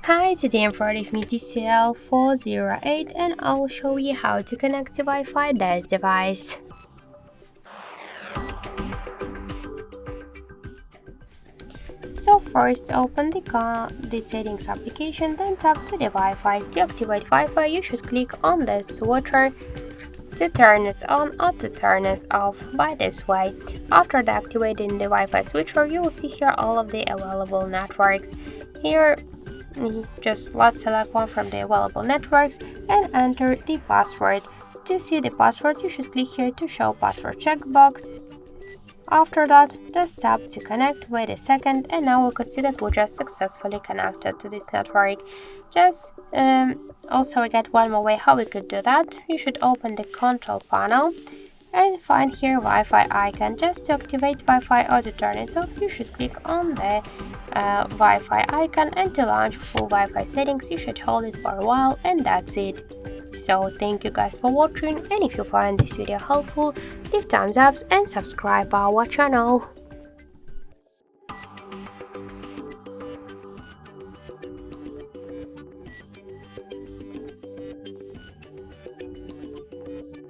Hi, today I'm with me TCL 408 and I'll show you how to connect to Wi-Fi this device. So first open the settings application, then tap to the Wi-Fi. To activate Wi-Fi, you should click on the switcher to turn it on or to turn it off by this way. After activating the Wi-Fi switcher, you will see here all of the available networks. Here just let's select one from the available networks and enter the password. To see the password, you should click here to show password checkbox. After that, just tap to connect, wait a second, and now we could see that we're just successfully connected to this network. Just also we get one more way how we could do that. You should open the control panel and find here Wi-Fi icon. Just to activate Wi-Fi or to turn it off, you should click on the Wi-Fi icon, and to launch full Wi-Fi settings you should hold it for a while, and that's it. So thank you guys for watching, and if you find this video helpful, leave thumbs up and subscribe our channel.